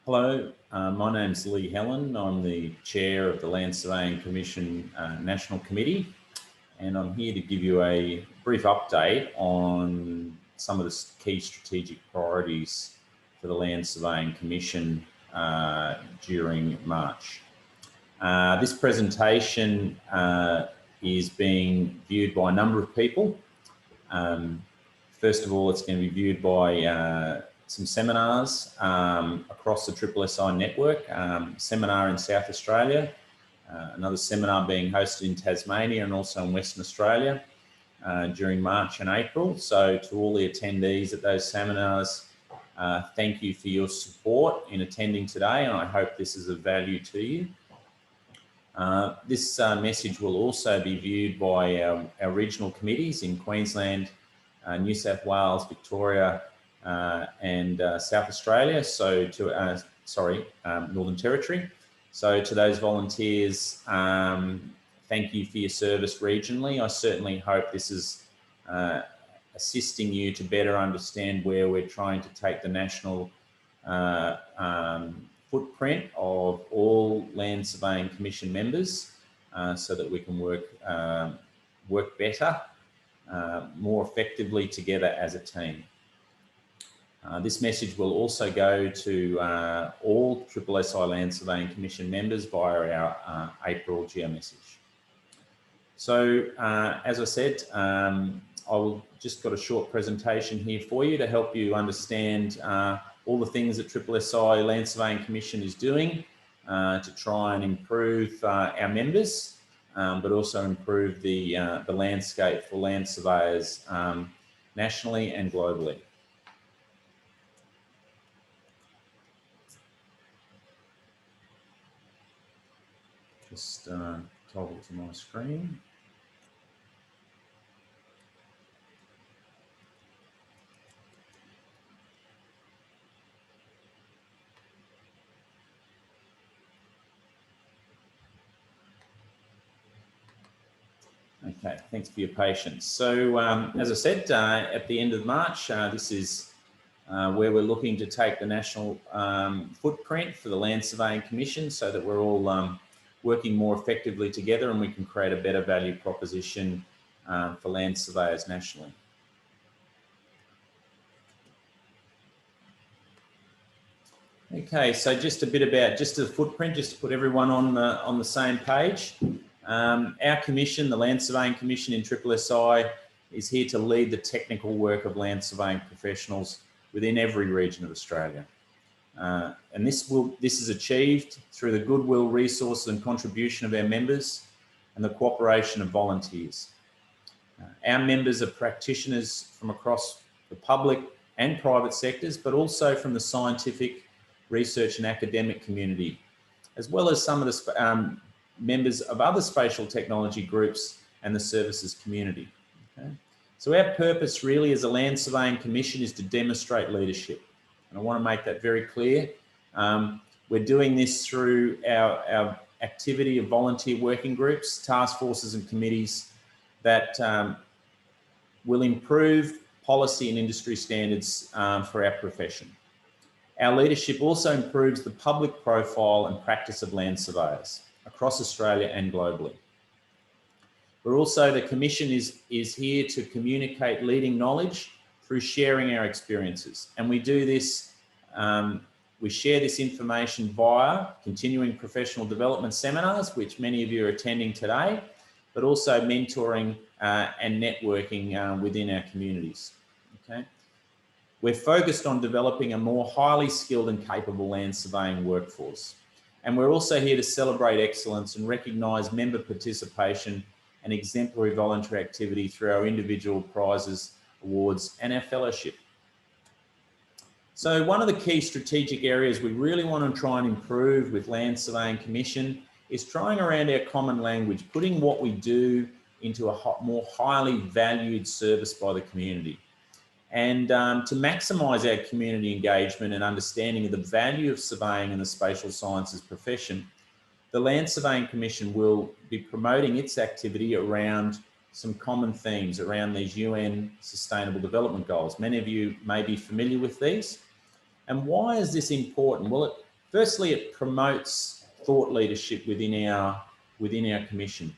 Hello, my name's Hellen. I'm the chair of the Land Surveying Commission National Committee, and I'm here to give you a brief update on some of the key strategic priorities for the Land Surveying Commission during March. This presentation is being viewed by a number of people. First of all, it's going to be viewed by some seminars across the SSSI network, seminar in South Australia, another seminar being hosted in Tasmania and also in Western Australia during March and April. So to all the attendees at those seminars, thank you for your support in attending today, and I hope this is of value to you. This message will also be viewed by our regional committees in Queensland, New South Wales, Victoria, and South Australia, so to Northern Territory. So to those volunteers, thank you for your service regionally. I certainly hope this is assisting you to better understand where we're trying to take the national footprint of all Land Surveying Commission members, so that we can work better, more effectively together as a team. This message will also go to all SSSI Land Surveying Commission members via our April Geomessage. So, as I said, I've just got a short presentation here for you to help you understand all the things that SSSI Land Surveying Commission is doing to try and improve our members, but also improve the landscape for land surveyors nationally and globally. Just toggle to my screen. Okay, thanks for your patience. So as I said, at the end of March, this is where we're looking to take the national footprint for the Land Surveying Commission so that we're all working more effectively together and we can create a better value proposition for land surveyors nationally. Okay, so just a bit about the footprint, just to put everyone on the same page. Our commission, the Land Surveying Commission in SSSI, is here to lead the technical work of land surveying professionals within every region of Australia. And this is achieved through the goodwill, resources and contribution of our members and the cooperation of volunteers. Our members are practitioners from across the public and private sectors, but also from the scientific, research and academic community, as well as some of the members of other spatial technology groups and the services community. Okay? So our purpose really as a Land Surveying Commission is to demonstrate leadership. And I want to make that very clear. We're doing this through our activity of volunteer working groups, task forces and committees that will improve policy and industry standards for our profession. Our leadership also improves the public profile and practice of land surveyors across Australia and globally. We're also, the Commission is here to communicate leading knowledge through sharing our experiences. And we do this, we share this information via continuing professional development seminars, which many of you are attending today, but also mentoring and networking within our communities, okay? We're focused on developing a more highly skilled and capable land surveying workforce. And we're also here to celebrate excellence and recognise member participation and exemplary voluntary activity through our individual prizes, awards and our fellowship. So one of the key strategic areas we really want to try and improve with Land Surveying Commission is trying around our common language, putting what we do into a more highly valued service by the community. And to maximise our community engagement and understanding of the value of surveying in the spatial sciences profession, the Land Surveying Commission will be promoting its activity around some common themes around these UN Sustainable Development Goals. Many of you may be familiar with these. And why is this important? Well, Firstly, it promotes thought leadership within our commission.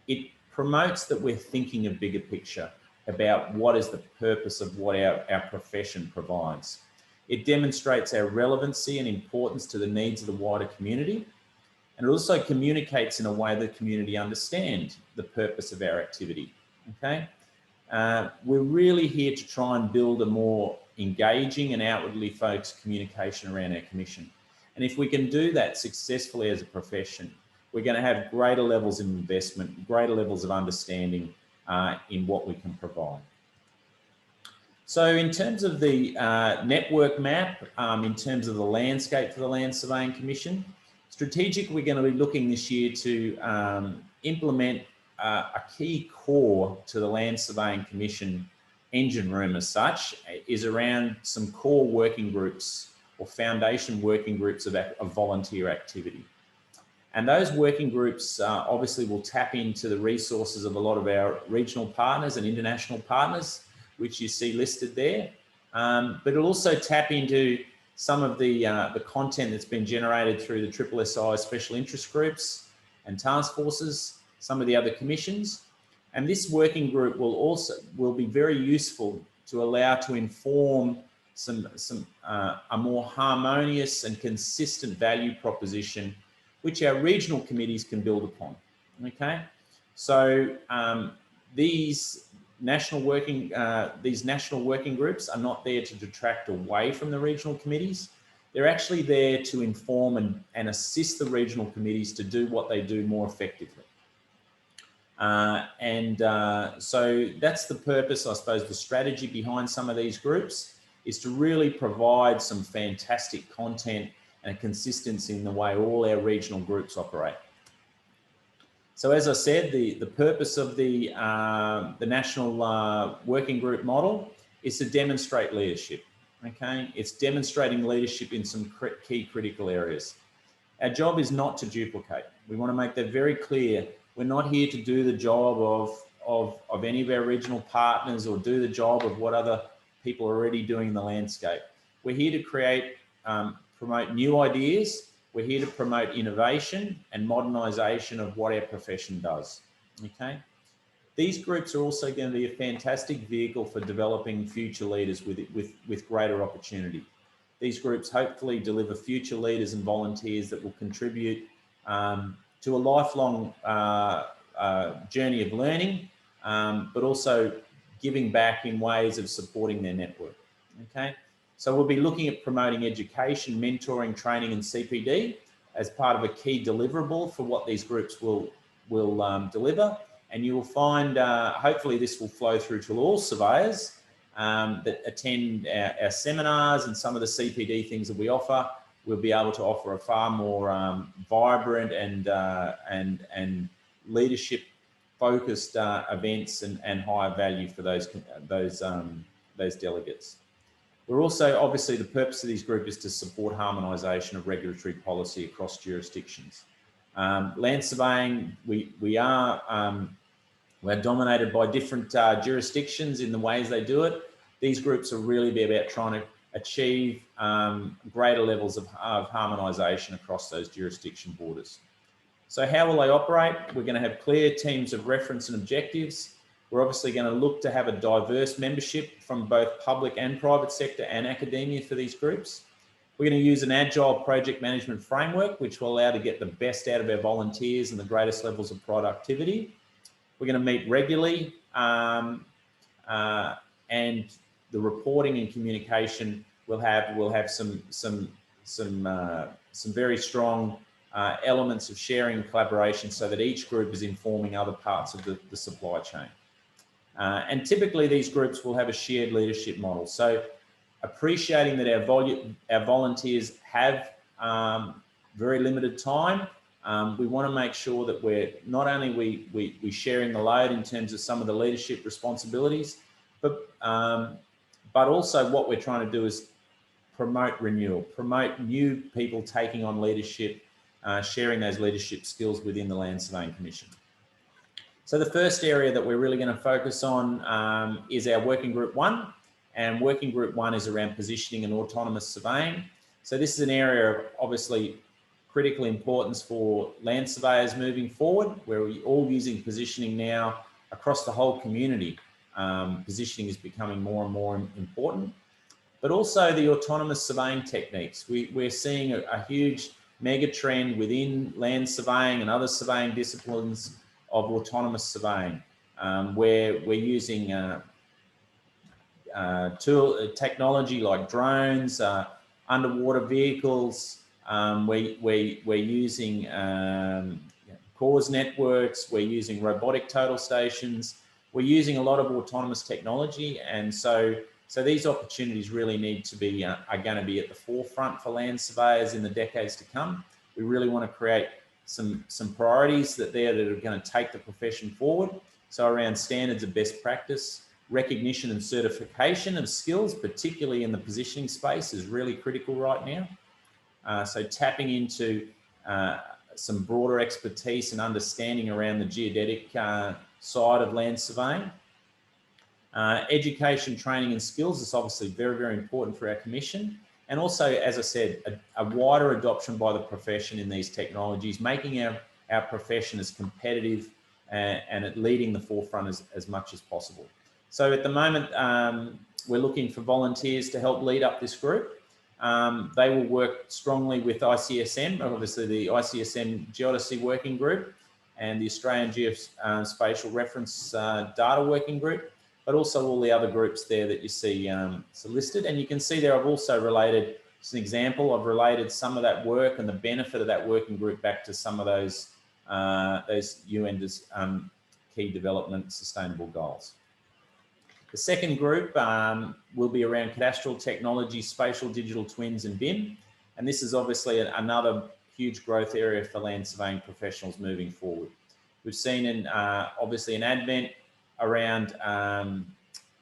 It promotes that we're thinking a bigger picture about what is the purpose of what our profession provides. It demonstrates our relevancy and importance to the needs of the wider community. And it also communicates in a way that the community understand the purpose of our activity, okay? We're really here to try and build a more engaging and outwardly focused communication around our commission. And if we can do that successfully as a profession, we're going to have greater levels of investment, greater levels of understanding in what we can provide. So in terms of the network map, in terms of the landscape for the Land Surveying Commission, strategically we're going to be looking this year to implement a key core to the Land Surveying Commission engine room as such, is around some core working groups or foundation working groups of volunteer activity. And those working groups obviously will tap into the resources of a lot of our regional partners and international partners, which you see listed there. But it'll also tap into some of the content that's been generated through the SSSI special interest groups and task forces, some of the other commissions. And this working group will be very useful to allow to inform a more harmonious and consistent value proposition which our regional committees can build upon, okay? So these national working groups are not there to detract away from the regional committees. They're actually there to inform and assist the regional committees to do what they do more effectively. So that's the purpose, I suppose, the strategy behind some of these groups is to really provide some fantastic content and a consistency in the way all our regional groups operate. So as I said, the purpose of the national working group model is to demonstrate leadership, okay? It's demonstrating leadership in some key critical areas. Our job is not to duplicate. We want to make that very clear. We're not here to do the job of any of our regional partners or do the job of what other people are already doing in the landscape. We're here to create, promote new ideas. We're here to promote innovation and modernisation of what our profession does, okay? These groups are also going to be a fantastic vehicle for developing future leaders with greater opportunity. These groups hopefully deliver future leaders and volunteers that will contribute to a lifelong journey of learning, but also giving back in ways of supporting their network, okay? So we'll be looking at promoting education, mentoring, training and CPD as part of a key deliverable for what these groups will deliver. And you will find, hopefully this will flow through to all surveyors that attend our seminars and some of the CPD things that we offer. We'll be able to offer a far more vibrant and leadership focused events and higher value for those delegates. We're also, obviously, the purpose of these groups is to support harmonisation of regulatory policy across jurisdictions. Land surveying, we're dominated by different jurisdictions in the ways they do it. These groups will really be about trying to achieve greater levels of harmonisation across those jurisdiction borders. So how will they operate? We're going to have clear teams of reference and objectives. We're obviously going to look to have a diverse membership from both public and private sector and academia for these groups. We're going to use an agile project management framework, which will allow to get the best out of our volunteers and the greatest levels of productivity. We're going to meet regularly, and the reporting and communication will have some very strong elements of sharing and collaboration so that each group is informing other parts of the supply chain. And typically these groups will have a shared leadership model. So appreciating that our volunteers have very limited time, we want to make sure that we're not only we sharing the load in terms of some of the leadership responsibilities, but also what we're trying to do is promote renewal, promote new people taking on leadership, sharing those leadership skills within the Land Surveying Commission. So the first area that we're really going to focus on is our Working Group 1. And Working Group 1 is around positioning and autonomous surveying. So this is an area of obviously critical importance for land surveyors moving forward, where we're all using positioning now across the whole community. Positioning is becoming more and more important, but also the autonomous surveying techniques. We're seeing a huge mega trend within land surveying and other surveying disciplines of autonomous surveying, where we're using technology like drones, underwater vehicles. We're using cause networks. We're using robotic total stations. We're using a lot of autonomous technology, and so these opportunities really need to be are going to be at the forefront for land surveyors in the decades to come. We really want to create some priorities that are going to take the profession forward. So around standards of best practice, recognition and certification of skills, particularly in the positioning space, is really critical right now. So tapping into some broader expertise and understanding around the geodetic side of land surveying. Education, training and skills is obviously very, very important for our commission. And also, as I said, a wider adoption by the profession in these technologies, making our profession as competitive and at leading the forefront as much as possible. So at the moment, we're looking for volunteers to help lead up this group. They will work strongly with ICSM, obviously the ICSM Geodesy Working Group and the Australian Geospatial Reference Data Working Group, but also all the other groups there that you see listed. And you can see there I've also related, as an example, I've related some of that work and the benefit of that working group back to some of those UN key development sustainable goals. The second group will be around cadastral technology, spatial digital twins and BIM. And this is obviously another huge growth area for land surveying professionals moving forward. We've seen obviously an advent around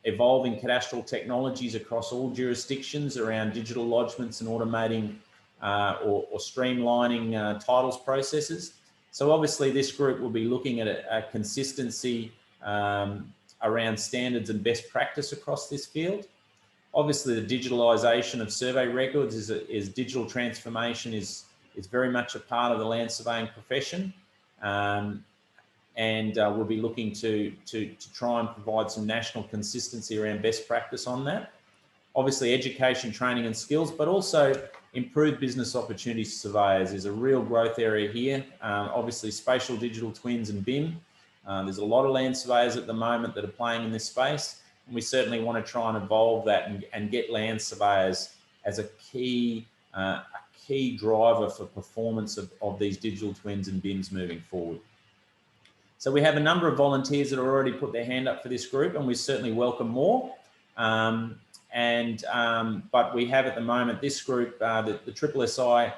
evolving cadastral technologies across all jurisdictions around digital lodgements and automating or streamlining titles processes. So obviously this group will be looking at a consistency around standards and best practice across this field. Obviously the digitalisation of survey records is digital transformation is very much a part of the land surveying profession. And we'll be looking to try and provide some national consistency around best practice on that. Obviously education, training and skills, but also improved business opportunities for surveyors is a real growth area here. Obviously spatial digital twins and BIM. There's a lot of land surveyors at the moment that are playing in this space, and we certainly want to try and evolve that and get land surveyors as a key driver for performance of these digital twins and BIMs moving forward. So we have a number of volunteers that have already put their hand up for this group, and we certainly welcome more. But we have at the moment this group, the SSI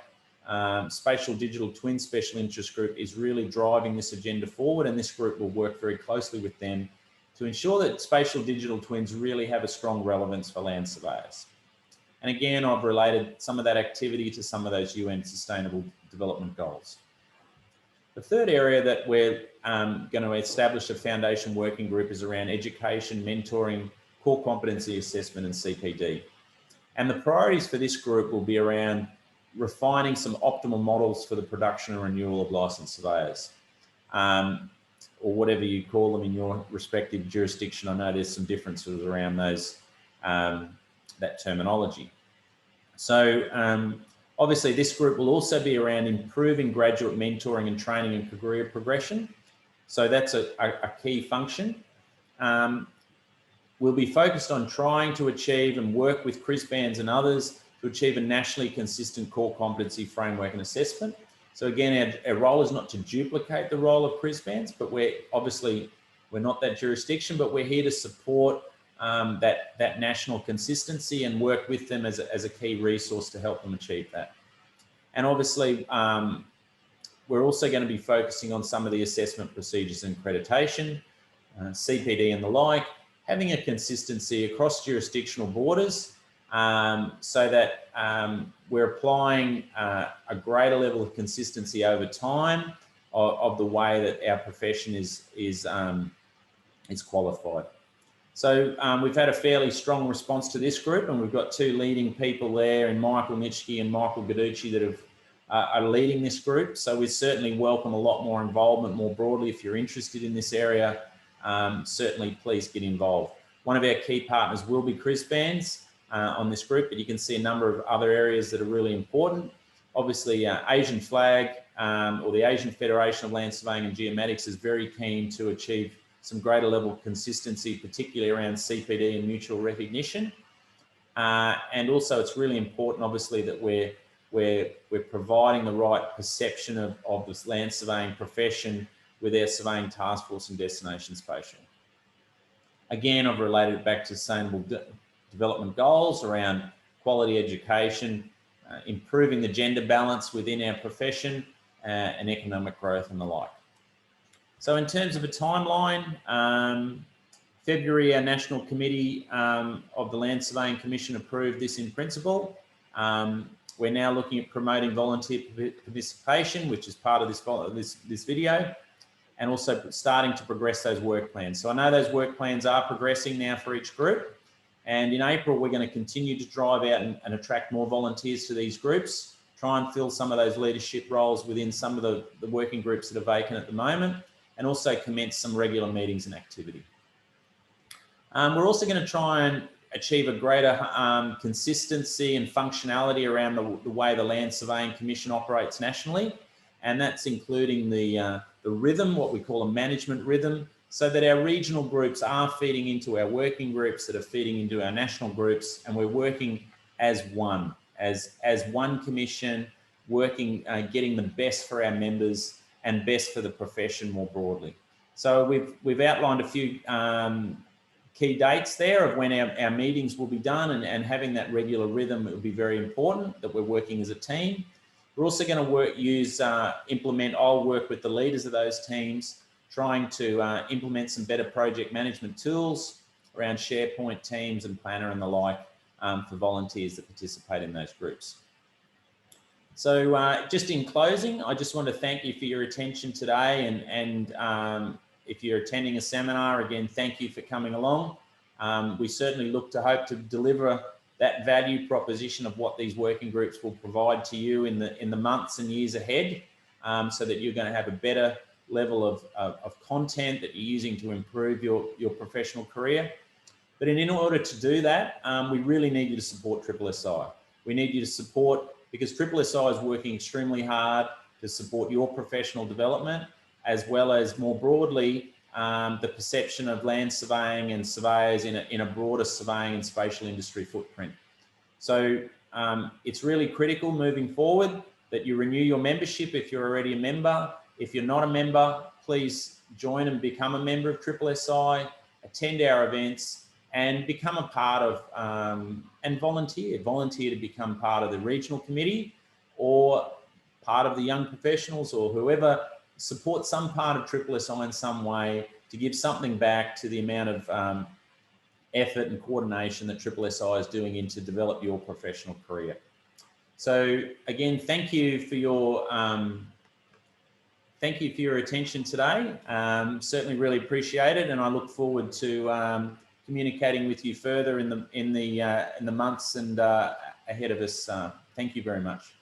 Spatial Digital Twin Special Interest Group is really driving this agenda forward, and this group will work very closely with them to ensure that spatial digital twins really have a strong relevance for land surveyors. And again, I've related some of that activity to some of those UN Sustainable Development Goals. The third area that we're going to establish a foundation working group is around education, mentoring, core competency assessment and CPD. And the priorities for this group will be around refining some optimal models for the production and renewal of licensed surveyors, or whatever you call them in your respective jurisdiction. I know there's some differences around those, that terminology. So obviously this group will also be around improving graduate mentoring and training and career progression. So that's a key function. We'll be focused on trying to achieve and work with CRISBANs and others to achieve a nationally consistent core competency framework and assessment. So again, our role is not to duplicate the role of CRISBANs, but we're not that jurisdiction, but we're here to support that national consistency and work with them as a key resource to help them achieve that. And obviously, we're also going to be focusing on some of the assessment procedures and accreditation, CPD and the like, having a consistency across jurisdictional borders, so that we're applying a greater level of consistency over time of the way that our profession is qualified. So we've had a fairly strong response to this group, and we've got two leading people there in Michael Nitschke and Michael Gaducci that are leading this group. So we certainly welcome a lot more involvement more broadly. If you're interested in this area, certainly please get involved. One of our key partners will be Crisbands on this group, but you can see a number of other areas that are really important. Obviously, Asian Flag or the Asian Federation of Land Surveying and Geomatics is very keen to achieve some greater level of consistency, particularly around CPD and mutual recognition. And also it's really important, obviously, that we're providing the right perception of this land surveying profession with our surveying task force and destination spatial. Again, I've related it back to sustainable development goals around quality education, improving the gender balance within our profession, and economic growth and the like. So in terms of a timeline, February, our National Committee of the Land Surveying Commission approved this in principle. We're now looking at promoting volunteer participation, which is part of this video, and also starting to progress those work plans. So I know those work plans are progressing now for each group. And in April, we're going to continue to drive out and attract more volunteers to these groups, try and fill some of those leadership roles within some of the working groups that are vacant at the moment, and also commence some regular meetings and activity. We're also going to try and achieve a greater consistency and functionality around the way the Land Surveying Commission operates nationally. And that's including the rhythm, what we call a management rhythm, so that our regional groups are feeding into our working groups that are feeding into our national groups, and we're working as one, as one commission, working, getting the best for our members and best for the profession more broadly. So we've outlined a few key dates there of when our meetings will be done, and having that regular rhythm will be very important, that we're working as a team. We're also going to I'll work with the leaders of those teams, trying to implement some better project management tools around SharePoint teams and Planner and the like for volunteers that participate in those groups. So just in closing, I just want to thank you for your attention today, and if you're attending a seminar, again, thank you for coming along. We certainly hope to deliver that value proposition of what these working groups will provide to you in the months and years ahead, so that you're going to have a better level of content that you're using to improve your professional career. But in order to do that, we really need you to support SSSI. We need you to support, because SSSI is working extremely hard to support your professional development, as well as more broadly, the perception of land surveying and surveyors in a broader surveying and spatial industry footprint. So it's really critical moving forward that you renew your membership if you're already a member. If you're not a member, please join and become a member of SSSI, attend our events, and become a part of, and volunteer to become part of the regional committee, or part of the young professionals, or whoever support some part of SSSI in some way, to give something back to the amount of effort and coordination that SSSI is doing to develop your professional career. So again, thank you for your attention today. Certainly really appreciate it, and I look forward to communicating with you further in the months and ahead of us. Thank you very much.